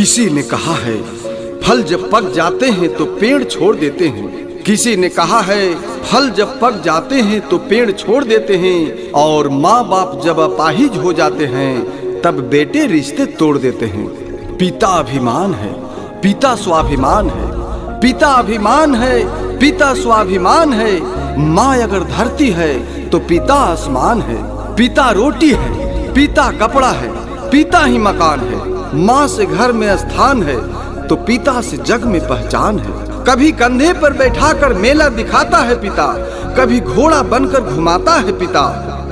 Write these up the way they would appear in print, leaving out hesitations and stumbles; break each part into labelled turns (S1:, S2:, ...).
S1: किसी ने कहा है फल जब पक जाते हैं तो पेड़ छोड़ देते हैं। किसी ने कहा है फल जब पक जाते हैं तो पेड़ छोड़ देते हैं, और माँ बाप जब अपाहिज हो जाते हैं तब बेटे रिश्ते तोड़ देते हैं। पिता अभिमान है, पिता स्वाभिमान है, पिता अभिमान है, पिता स्वाभिमान है। माँ अगर धरती है तो पिता आसमान है। पिता रोटी है, पिता कपड़ा है, पिता ही मकान है। माँ से घर में स्थान है तो पिता से जग में पहचान है। कभी कंधे पर बैठाकर मेला दिखाता है पिता, कभी घोड़ा बनकर घुमाता है पिता।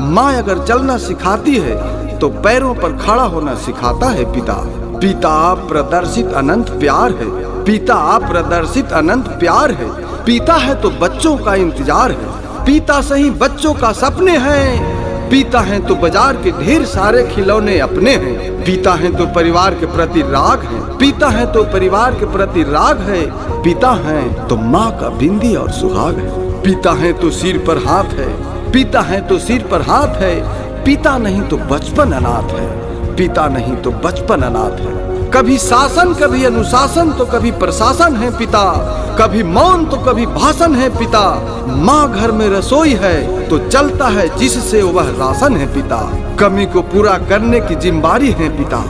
S1: माँ अगर चलना सिखाती है तो पैरों पर खड़ा होना सिखाता है पिता। पिता प्रदर्शित अनंत प्यार है, पिता प्रदर्शित अनंत प्यार है। पिता है तो बच्चों का इंतजार है, पिता से ही बच्चों का सपने हैं। पिता हैं तो बाजार के ढेर सारे खिलौने अपने हैं। पिता हैं तो परिवार के प्रति राग है, पिता हैं तो परिवार के प्रति राग है। पिता हैं तो माँ का बिंदी और सुहाग है। पिता हैं तो सिर पर हाथ है, पिता हैं तो सिर पर हाथ है। पिता नहीं तो बचपन अनाथ है, पिता नहीं तो बचपन अनाथ है। कभी शासन कभी अनुशासन तो कभी प्रशासन है पिता, कभी मौन तो कभी भाषण है पिता। माँ घर में रसोई है तो चलता है जिससे वह राशन है पिता। कमी को पूरा करने की जिम्मेदारी है पिता,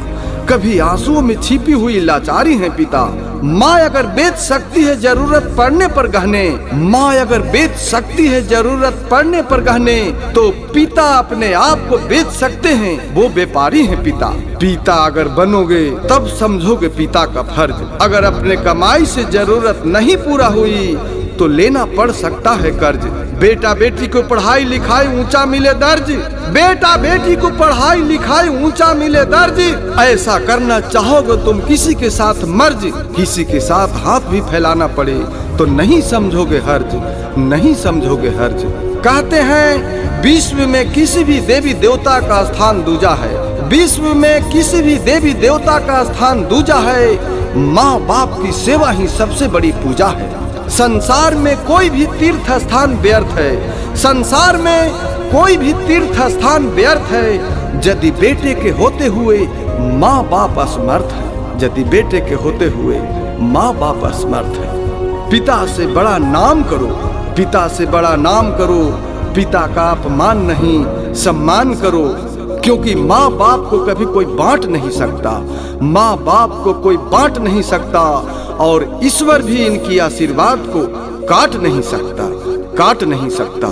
S1: कभी आंसुओं में छिपी हुई लाचारी है पिता। माँ अगर बेच सकती है जरूरत पड़ने पर गहने, माँ अगर बेच सकती है जरूरत पड़ने पर गहने, तो पिता अपने आप को बेच सकते हैं, वो व्यापारी है पिता। पिता अगर बनोगे तब समझोगे पिता का फर्ज। अगर अपने कमाई से जरूरत नहीं पूरा हुई तो लेना पड़ सकता है कर्ज। बेटा बेटी को पढ़ाई लिखाई ऊंचा मिले दर्ज, बेटा बेटी को पढ़ाई लिखाई ऊंचा मिले दर्ज। ऐसा करना चाहोगे तुम किसी के साथ मर्ज, किसी के साथ हाथ भी फैलाना पड़े तो नहीं समझोगे हर्ज, नहीं समझोगे हर्ज। कहते हैं विश्व में किसी भी देवी देवता का स्थान दूजा है, विश्व में किसी भी देवी देवता का स्थान दूजा है। माँ बाप की सेवा ही सबसे बड़ी पूजा है। संसार में कोई भी तीर्थ स्थान व्यर्थ है, संसार में कोई भी तीर्थ स्थान व्यर्थ है। यदि बेटे के होते हुए माँ बाप असमर्थ है, यदि बेटे के होते हुए माँ बाप असमर्थ है। पिता से बड़ा नाम करो, पिता से बड़ा नाम करो। पिता का अपमान नहीं सम्मान करो, क्योंकि माँ बाप को कभी कोई बांट नहीं सकता, माँ बाप को कोई बांट नहीं सकता। और ईश्वर भी इनकी आशीर्वाद को काट नहीं सकता, काट नहीं सकता।